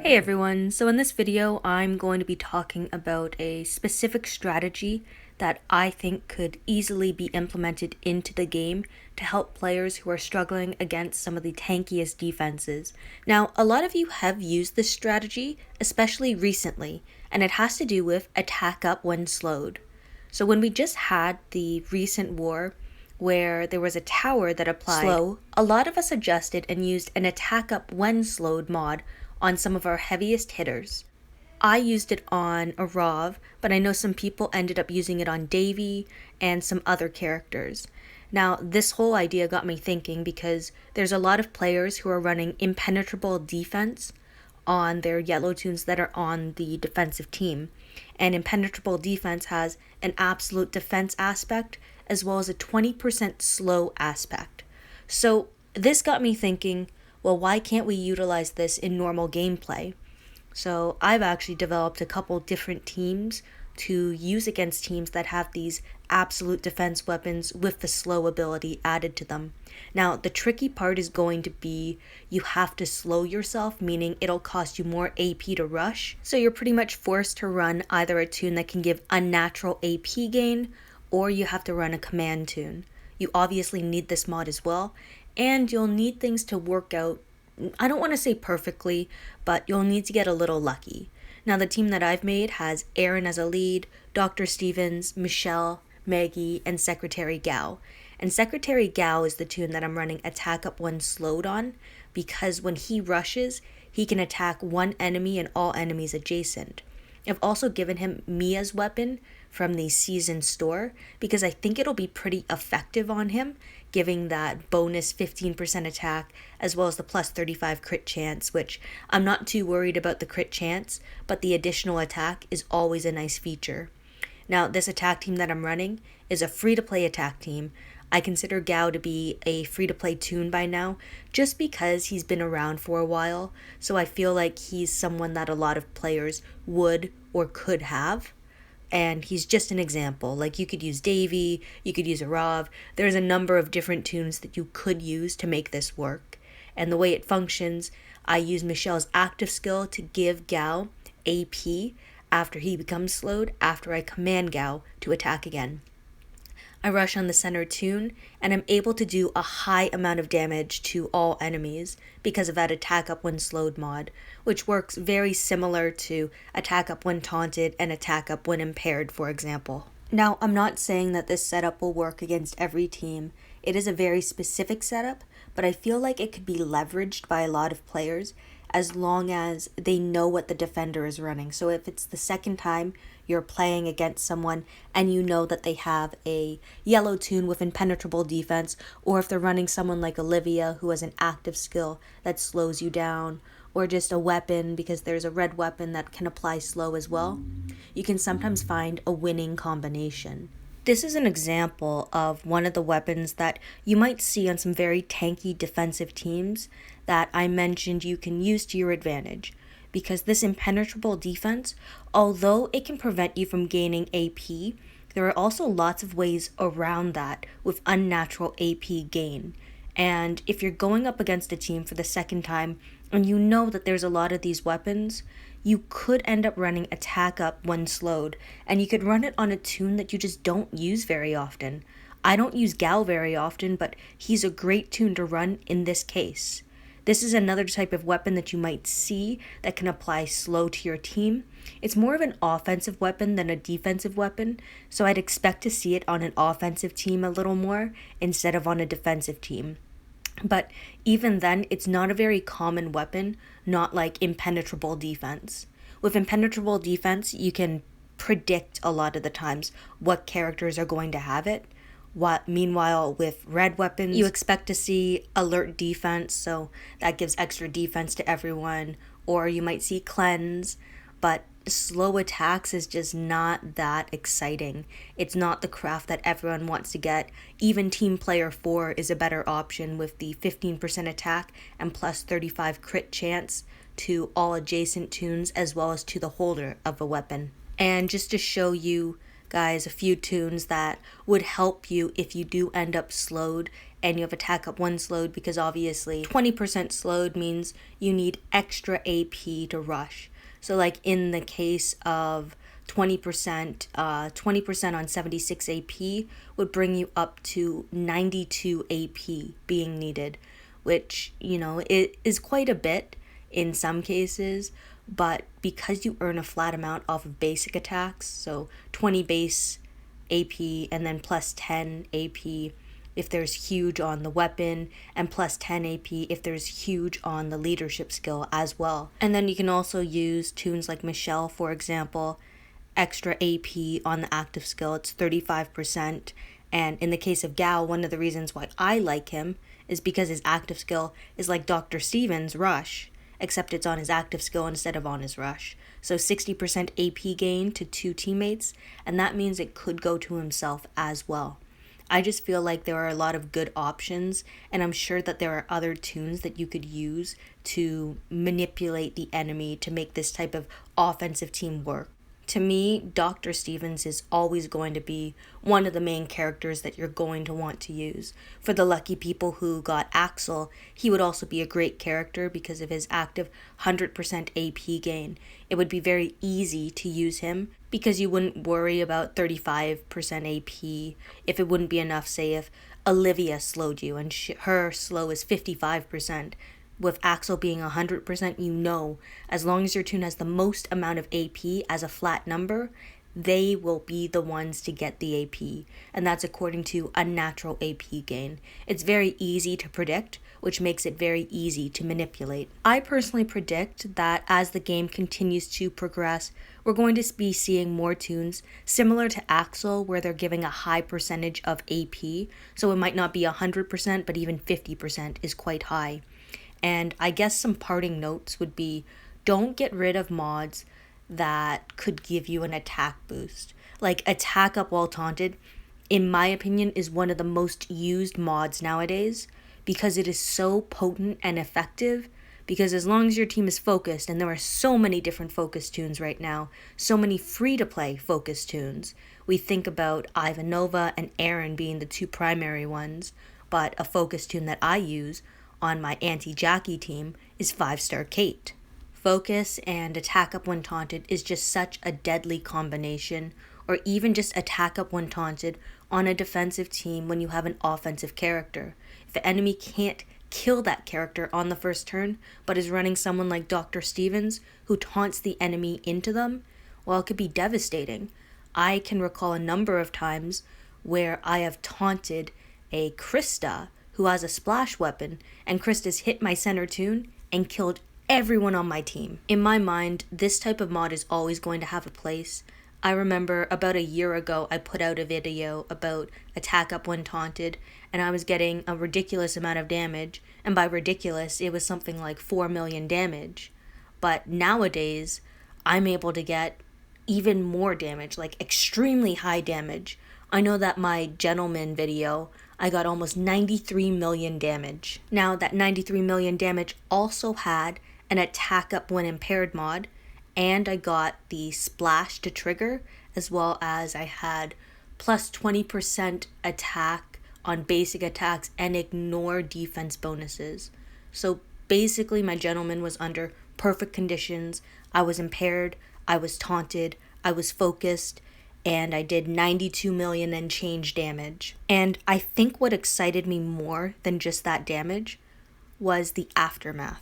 Hey everyone, so in this video I'm going to be talking about a specific strategy that I think could easily be implemented into the game to help players who are struggling against some of the tankiest defenses. Now, a lot of you have used this strategy, especially recently, and it has to do with attack up when slowed. So when we just had the recent war where there was a tower that applied slow, a lot of us adjusted and used an attack up when slowed mod on some of our heaviest hitters. I used it on Arav, but I know some people ended up using it on Davy and some other characters. Now, this whole idea got me thinking because there's a lot of players who are running impenetrable defense on their yellow toons that are on the defensive team. And impenetrable defense has an absolute defense aspect as well as a 20% slow aspect. So this got me thinking, well, why can't we utilize this in normal gameplay? So I've actually developed a couple different teams to use against teams that have these absolute defense weapons with the slow ability added to them. Now, the tricky part is going to be you have to slow yourself, meaning it'll cost you more AP to rush. So you're pretty much forced to run either a toon that can give unnatural AP gain, or you have to run a command toon. You obviously need this mod as well, and you'll need things to work out, I don't want to say perfectly, but you'll need to get a little lucky. Now, the team that I've made has Aaron as a lead, Dr. Stevens, Michelle, Maggie, and Secretary Gao. And Secretary Gao is the toon that I'm running attack up when slowed on, because when he rushes, he can attack one enemy and all enemies adjacent. I've also given him Mia's weapon from the season store because I think it'll be pretty effective on him, giving that bonus 15% attack as well as the plus 35 crit chance, which I'm not too worried about the crit chance, but the additional attack is always a nice feature. Now, this attack team that I'm running is a free-to-play attack team. I consider Gao to be a free-to-play toon by now, just because he's been around for a while, so I feel like he's someone that a lot of players would or could have. And he's just an example. Like, you could use Davy, you could use Arav. There's a number of different toons that you could use to make this work. And the way it functions, I use Michelle's active skill to give Gao AP after he becomes slowed, after I command Gao to attack again. I rush on the center toon, and I'm able to do a high amount of damage to all enemies because of that attack up when slowed mod, which works very similar to attack up when taunted and attack up when impaired, for example. Now, I'm not saying that this setup will work against every team. It is a very specific setup, but I feel like it could be leveraged by a lot of players as long as they know what the defender is running. So if it's the second time you're playing against someone and you know that they have a yellow toon with impenetrable defense, or if they're running someone like Olivia who has an active skill that slows you down, or just a weapon because there's a red weapon that can apply slow as well, you can sometimes find a winning combination. This is an example of one of the weapons that you might see on some very tanky defensive teams that I mentioned you can use to your advantage. Because this impenetrable defense, although it can prevent you from gaining AP, there are also lots of ways around that with unnatural AP gain. And if you're going up against a team for the second time and you know that there's a lot of these weapons, you could end up running attack up when slowed, and you could run it on a toon that you just don't use very often. I don't use Gal very often, but he's a great toon to run in this case. This is another type of weapon that you might see that can apply slow to your team. It's more of an offensive weapon than a defensive weapon, so I'd expect to see it on an offensive team a little more instead of on a defensive team. But even then, it's not a very common weapon, not like impenetrable defense. With impenetrable defense, you can predict a lot of the times what characters are going to have it. Meanwhile, with red weapons, you expect to see alert defense, so that gives extra defense to everyone, or you might see cleanse, but slow attacks is just not that exciting. It's not the craft that everyone wants to get. Even team player 4 is a better option with the 15% attack and plus 35 crit chance to all adjacent toons as well as to the holder of a weapon. And just to show you guys, a few toons that would help you if you do end up slowed and you have attack up 1 slowed, because obviously 20% slowed means you need extra AP to rush. So like in the case of 20%, 20% on 76 AP would bring you up to 92 AP being needed, which, it is quite a bit in some cases, but because you earn a flat amount off of basic attacks, so 20 base AP and then plus 10 AP if there's huge on the weapon, and plus 10 AP if there's huge on the leadership skill as well. And then you can also use toons like Michelle, for example, extra AP on the active skill, it's 35%. And in the case of Gao, one of the reasons why I like him is because his active skill is like Dr. Stevens' Rush, except it's on his active skill instead of on his Rush. So 60% AP gain to 2 teammates, and that means it could go to himself as well. I just feel like there are a lot of good options, and I'm sure that there are other toons that you could use to manipulate the enemy to make this type of offensive team work. To me, Dr. Stevens is always going to be one of the main characters that you're going to want to use. For the lucky people who got Axel, he would also be a great character because of his active 100% AP gain. It would be very easy to use him because you wouldn't worry about 35% AP if it wouldn't be enough, say, if Olivia slowed you and her slow is 55%. With Axel being 100%, as long as your toon has the most amount of AP as a flat number, they will be the ones to get the AP, and that's according to unnatural AP gain. It's very easy to predict, which makes it very easy to manipulate. I personally predict that as the game continues to progress, we're going to be seeing more toons similar to Axel, where they're giving a high percentage of AP, so it might not be 100%, but even 50% is quite high. And I guess some parting notes would be, don't get rid of mods that could give you an attack boost. Like attack up while taunted, in my opinion, is one of the most used mods nowadays because it is so potent and effective. Because as long as your team is focused, and there are so many different focus toons right now, so many free-to-play focus toons. We think about Ivanova and Aaron being the 2 primary ones, but a focus toon that I use on my anti-Jackie team is 5-star Kate. Focus and attack up when taunted is just such a deadly combination, or even just attack up when taunted on a defensive team when you have an offensive character. If the enemy can't kill that character on the first turn, but is running someone like Dr. Stevens who taunts the enemy into them, well, it could be devastating. I can recall a number of times where I have taunted a Krista who has a splash weapon, and Krista's hit my center toon and killed everyone on my team. In my mind, this type of mod is always going to have a place. I remember about a year ago, I put out a video about attack up when taunted, and I was getting a ridiculous amount of damage, and by ridiculous, it was something like 4 million damage. But nowadays, I'm able to get even more damage, like extremely high damage. I know that my gentleman video, I got almost 93 million damage. Now, that 93 million damage also had an attack up when impaired mod, and I got the splash to trigger, as well as I had plus 20% attack on basic attacks and ignore defense bonuses. So basically, my gentleman was under perfect conditions. I was impaired, I was taunted, I was focused, and I did 92 million and change damage. And I think what excited me more than just that damage was the aftermath.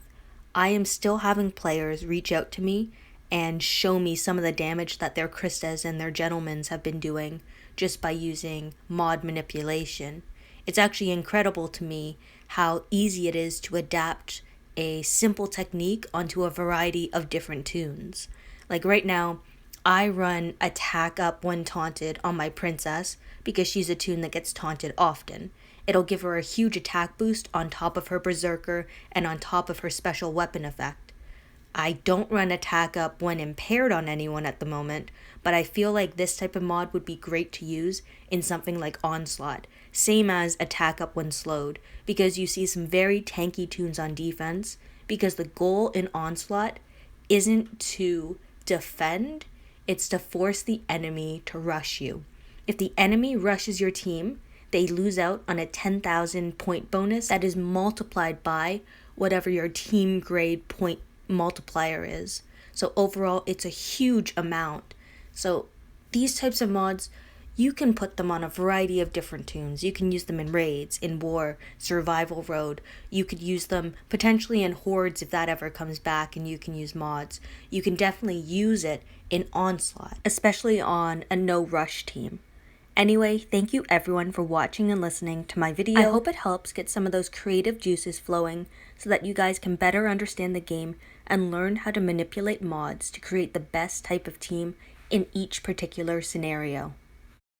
I am still having players reach out to me and show me some of the damage that their Kristas and their gentlemans have been doing just by using mod manipulation. It's actually incredible to me how easy it is to adapt a simple technique onto a variety of different toons. Like right now, I run attack up when taunted on my princess because she's a toon that gets taunted often. It'll give her a huge attack boost on top of her berserker and on top of her special weapon effect. I don't run attack up when impaired on anyone at the moment, but I feel like this type of mod would be great to use in something like Onslaught, same as attack up when slowed, because you see some very tanky toons on defense, because the goal in Onslaught isn't to defend, it's to force the enemy to rush you. If the enemy rushes your team, they lose out on a 10,000 point bonus that is multiplied by whatever your team grade point multiplier is. So overall, it's a huge amount. So these types of mods, you can put them on a variety of different toons. You can use them in raids, in war, survival road. You could use them potentially in hordes if that ever comes back and you can use mods. You can definitely use it in onslaught, especially on a no rush team. Anyway, thank you everyone for watching and listening to my video. I hope it helps get some of those creative juices flowing so that you guys can better understand the game and learn how to manipulate mods to create the best type of team in each particular scenario.